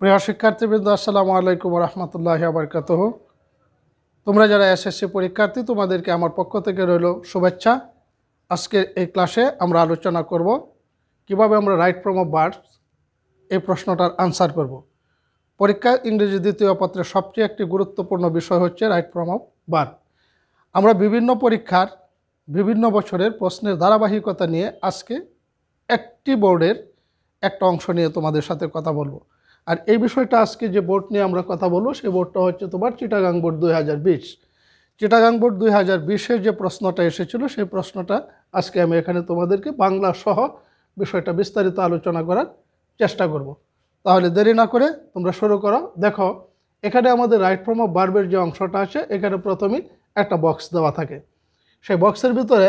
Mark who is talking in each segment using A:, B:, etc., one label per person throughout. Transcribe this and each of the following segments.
A: প্রিয় শিক্ষার্থীবৃন্দ, আসসালামু আলাইকুম রহমতুল্লাহি ওয়া বারাকাতুহু। তোমরা যারা এসএসসি পরীক্ষার্থী, তোমাদেরকে আমার পক্ষ থেকে রইল শুভেচ্ছা। আজকের এই ক্লাসে আমরা আলোচনা করব কিভাবে আমরা রাইট ফর্ম অফ ভার্বস এই প্রশ্নটার আনসার করব। পরীক্ষা ইংরেজি দ্বিতীয় পত্রের সবচেয়ে একটি গুরুত্বপূর্ণ বিষয় হচ্ছে রাইট ফর্ম অফ ভার্ব। আমরা বিভিন্ন পরীক্ষার বিভিন্ন বছরের প্রশ্নের ধারাবাহিকতা নিয়ে আজকে একটি বোর্ডের একটা অংশ নিয়ে তোমাদের সাথে কথা বলবো। আর এই বিষয়টা আজকে যে বোর্ড নিয়ে আমরা কথা বলবো সেই বোর্ডটা হচ্ছে তোমার চিটাগাং বোর্ড 2020। চিটাগাং বোর্ড 2020-এর যে প্রশ্নটা এসেছিল সেই প্রশ্নটা আজকে আমি এখানে তোমাদেরকে বাংলা সহ বিষয়টা বিস্তারিত আলোচনা করার চেষ্টা করব। তাহলে দেরি না করে তোমরা শুরু করো। দেখো, এখানে আমাদের রাইট ফর্ম অফ ভার্বের যে অংশটা আছে, এখানে প্রথমেই একটা বক্স দেওয়া থাকে। সেই বক্সের ভিতরে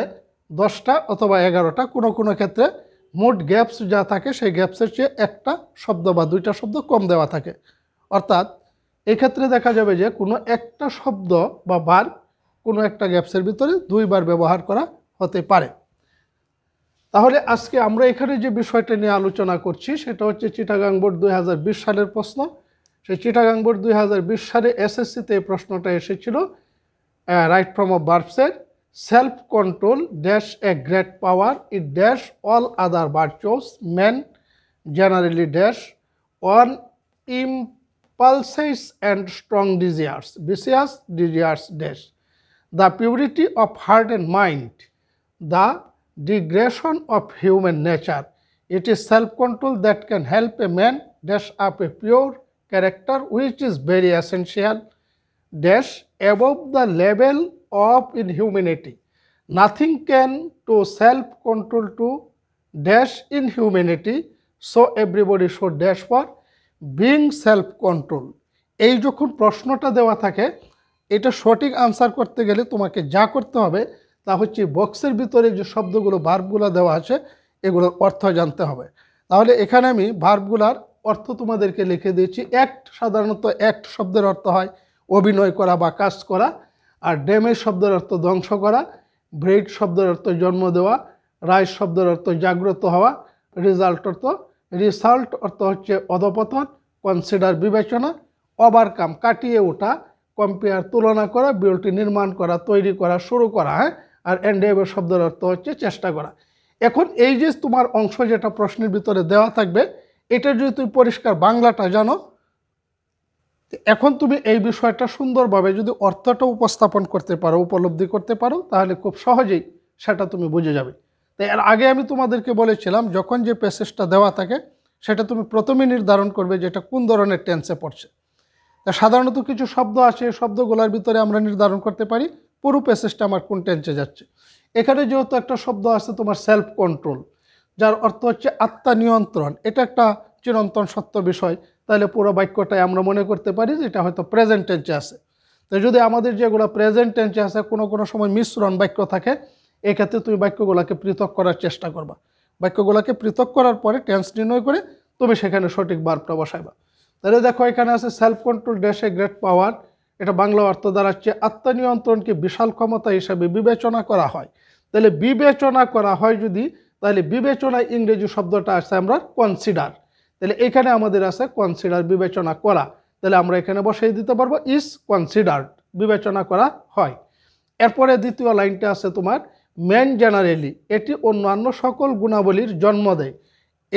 A: 10টা অথবা 11টা, কোনো কোনো ক্ষেত্রে মোট গ্যাপস যা থাকে সেই গ্যাপসের চেয়ে একটা শব্দ বা দুইটা শব্দ কম দেওয়া থাকে। অর্থাৎ এই ক্ষেত্রে দেখা যাবে যে কোনো একটা শব্দ বা ভার্ব কোনো একটা গ্যাপসের ভিতরে দুইবার ব্যবহার করা হতে পারে। তাহলে আজকে আমরা এখানে যে বিষয়টা নিয়ে আলোচনা করছি সেটা হচ্ছে চিটাগাং বোর্ড 2020 সালের প্রশ্ন। সেই চিটাগাং বোর্ড 2020 সালে এসএসসিতে এই প্রশ্নটা এসেছিল। রাইট ফর্ম অফ ভার্বসের self control dash a great power it dash all other virtues men generally dash on impulses and strong desires dash the purity of heart and mind, the degradation of human nature. It is self control that can help a man dash up a pure character which is very essential dash above the level of inhumanity. Nothing can to self-control to dash inhumanity, so everybody should dash for being self-control. এই যখন প্রশ্নটা দেওয়া থাকে, এটা সঠিক answer করতে গেলে তোমাকে যা করতে হবে তা হচ্ছে বক্সের ভিতরে যে শব্দগুলো ভার্বগুলো দেওয়া আছে এগুলোর অর্থ জানতে হবে। তাহলে এখানে আমি ভার্বগুলার অর্থ তোমাদেরকে লিখে দিয়েছি। অ্যাক্ট, সাধারণত অ্যাক্ট শব্দের অর্থ হয় অভিনয় করা বা কাজ করা। আর ড্যামেজ শব্দের অর্থ ধ্বংস করা। ব্রেড শব্দের অর্থ জন্ম দেওয়া। রাইজ শব্দের অর্থ জাগ্রত হওয়া। রিসাল্ট অর্থ হচ্ছে অধপতন। কনসিডার বিবেচনা। ওভারকাম কাটিয়ে ওঠা। কম্পেয়ার তুলনা করা। বিল্ডটি নির্মাণ করা, তৈরি করা, শুরু করা। আর এন্ডেভার শব্দের অর্থ হচ্ছে চেষ্টা করা। এখন এই যে তোমার অংশ যেটা প্রশ্নের ভিতরে দেওয়া থাকবে, এটা যদি তুমি পরিষ্কার বাংলাটা জানো, এখন তুমি এই বিষয়টা সুন্দরভাবে যদি অর্থটা উপস্থাপন করতে পারো, উপলব্ধি করতে পারো, তাহলে খুব সহজেই সেটা তুমি বুঝে যাবে। তাই এর আগে আমি তোমাদেরকে বলেছিলাম, যখন যে প্যাসেজটা দেওয়া থাকে সেটা তুমি প্রথমে নির্ধারণ করবে যে এটা কোন ধরনের টেন্সে পড়ছে। তা সাধারণত কিছু শব্দ আছে, শব্দগুলোর ভিতরে আমরা নির্ধারণ করতে পারি পুরো প্যাসেজটা আমার কোন টেন্সে যাচ্ছে। এখানে যেহেতু একটা শব্দ আছে তোমার সেলফ কন্ট্রোল, যার অর্থ হচ্ছে আত্মা নিয়ন্ত্রণ, এটা একটা চিরন্তন সত্য বিষয়। তাহলে পুরো বাক্যটাই আমরা মনে করতে পারি যে এটা হয়তো প্রেজেন্ট টেন্সে আছে। তো যদি আমাদের যেগুলো প্রেজেন্ট টেন্সে আছে কোনো কোনো সময় মিশ্রণ বাক্য থাকে, এক্ষেত্রে তুমি বাক্যগুলোকে পৃথক করার চেষ্টা করবা। বাক্যগুলোকে পৃথক করার পরে টেন্স নির্ণয় করে তুমি সেখানে সঠিক ভার্বটা বসাইবা। তাহলে দেখো, এখানে আছে self control dash a great power. এটা বাংলা অর্থ দাঁড়াচ্ছে আত্মনিয়ন্ত্রণকে বিশাল ক্ষমতা হিসাবে বিবেচনা করা হয়। তাহলে বিবেচনা করা হয় যদি, তাহলে বিবেচনায় ইংরেজি শব্দটা আছে আমরা কনসিডার। তাহলে এখানে আমাদের আছে কনসিডার, বিবেচনা করা। তাহলে আমরা এখানে বসাই দিতে পারবো ইজ কনসিডার্ড, বিবেচনা করা হয়। এরপরে দ্বিতীয় লাইনটা আছে তোমার ম্যান জেনারেলি, এটি অন্যান্য সকল গুণাবলীর জন্ম দেয়।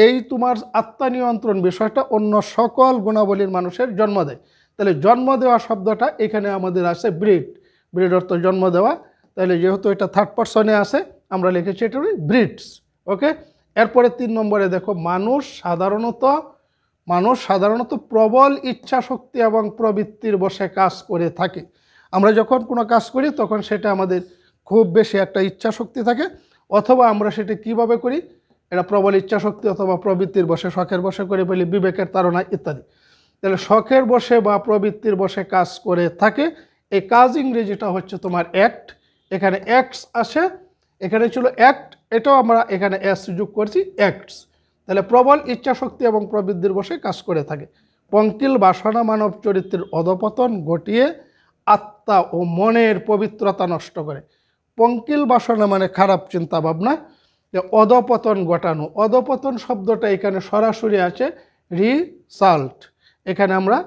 A: এই তোমার আত্মনিয়ন্ত্রণ বিষয়টা অন্য সকল গুণাবলীর মানুষের জন্ম দেয়। তাহলে জন্ম দেওয়া শব্দটা এখানে আমাদের আছে ব্রিড। ব্রিড অর্থ জন্ম দেওয়া। তাহলে যেহেতু এটা থার্ড পারসনে আছে, আমরা লিখেছি এটা ব্রিডস। ওকে। এরপরে 3 নম্বরে দেখো, মানুষ সাধারণত প্রবল ইচ্ছা শক্তি এবং প্রবৃত্তির বশে কাজ করে থাকে। আমরা যখন কোনো কাজ করি তখন সেটা আমাদের খুব বেশি একটা ইচ্ছা শক্তি থাকে, অথবা আমরা সেটা কিভাবে করি, এটা প্রবল ইচ্ছা শক্তি অথবা প্রবৃত্তির বশে, শখের বশে করে বলি, বিবেকের তাড়না ইত্যাদি। তাহলে শখের বশে বা প্রবৃত্তির বশে কাজ করে থাকে। এই কাজ ইংরেজিটা হচ্ছে তোমার অ্যাক্ট। এখানে অ্যাক্টস আসে, এখানে ছিল অ্যাক্ট, এটাও আমরা এখানে এস যোগ করছি, অ্যাক্টস। তাহলে প্রবল ইচ্ছা শক্তি এবং প্রবৃত্তির বশে কাজ করে থাকে। পঙ্কিল বাসনা মানব চরিত্রের অধপতন ঘটিয়ে আত্মা ও মনের পবিত্রতা নষ্ট করে। পঙ্কিল বাসনা মানে খারাপ চিন্তা ভাবনা, অধপতন ঘটানো। অধপতন শব্দটা এখানে সরাসরি আছে রিসাল্ট। এখানে আমরা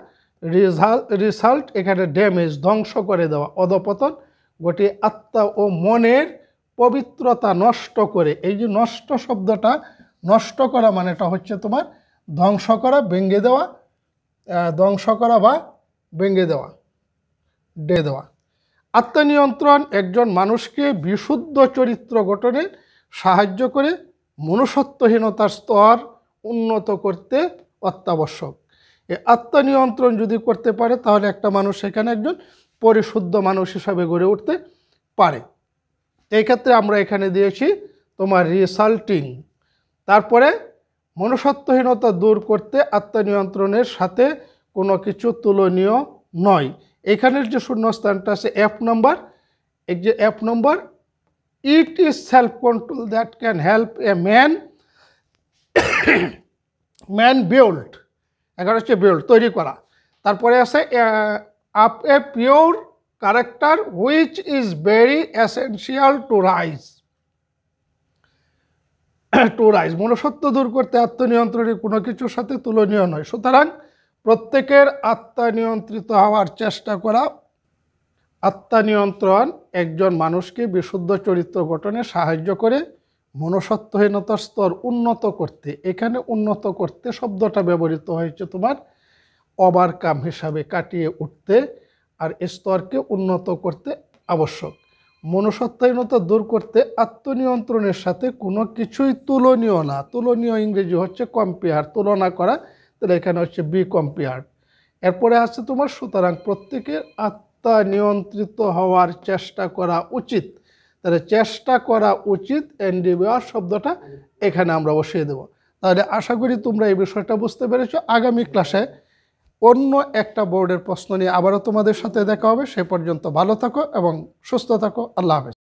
A: রিসাল্ট, এখানে ড্যামেজ, ধ্বংস করে দেওয়া, অধপতন, গোটি আত্মা ও মনের পবিত্রতা নষ্ট করে। এই যে নষ্ট শব্দটা, নষ্ট করা মানেটা হচ্ছে তোমার ধ্বংস করা, ভেঙে দেওয়া, ধ্বংস করা বা ভেঙে দেওয়া, ডে দেওয়া। আত্মনিয়ন্ত্রণ একজন মানুষকে বিশুদ্ধ চরিত্র গঠনে সাহায্য করে মনুষ্যত্বহীনতার স্তর উন্নত করতে অত্যাবশ্যক। এই আত্মনিয়ন্ত্রণ যদি করতে পারে তাহলে একটা মানুষ সেখানে একজন পরিশুদ্ধ মানুষ হিসাবে গড়ে উঠতে পারে। এই ক্ষেত্রে আমরা এখানে দিয়েছি তোমার রিসাল্টিং। তারপরে মনুষ্যত্বহীনতা দূর করতে আত্মনিয়ন্ত্রণের সাথে কোনো কিছু তুলনীয় নয়। এখানের যে শূন্যস্থানটা আছে এফ নাম্বার, এই যে F number, it is self control that can help a man build, এখানে হচ্ছে বিল্ড, তৈরি করা। তারপরে আছে up a pure character which is very essential to rise. মনুষ্যত্ব দূর করতে আত্মনিয়ন্ত্রণের কোনো কিছুর সাথে তুলনীয় নয়। সুতরাং প্রত্যেকের আত্মনিয়ন্ত্রিত হওয়ার চেষ্টা করা। আত্মনিয়ন্ত্রণ একজন মানুষকে বিশুদ্ধ চরিত্র গঠনে সাহায্য করে মনুষ্যত্বহীনতার স্তর উন্নত করতে। এখানে উন্নত করতে শব্দটা ব্যবহৃত হয়েছে তোমার ওভারকাম হিসাবে, কাটিয়ে উঠতে, আর স্তরকে উন্নত করতে আবশ্যক। মনুষ্যত্বহীনতা দূর করতে আত্মনিয়ন্ত্রণের সাথে কোনো কিছুই তুলনীয় না। তুলনীয় ইংরেজি হচ্ছে কম্পেয়ার, তুলনা করা, তাহলে এখানে হচ্ছে বি কম্পেয়ার্ড। এরপরে আছে তোমার সুতরাং প্রত্যেকের আত্মনিয়ন্ত্রিত হওয়ার চেষ্টা করা উচিত। তাহলে চেষ্টা করা উচিত, এনডিবিআর শব্দটা এখানে আমরা বসিয়ে দেব। তাহলে আশা করি তোমরা এই বিষয়টা বুঝতে পেরেছো। আগামী ক্লাসে অন্য একটা বোর্ডের প্রশ্ন নিয়ে আবারও তোমাদের সাথে দেখা হবে। সে পর্যন্ত ভালো থাকো এবং সুস্থ থাকো। আল্লাহ হাফেজ।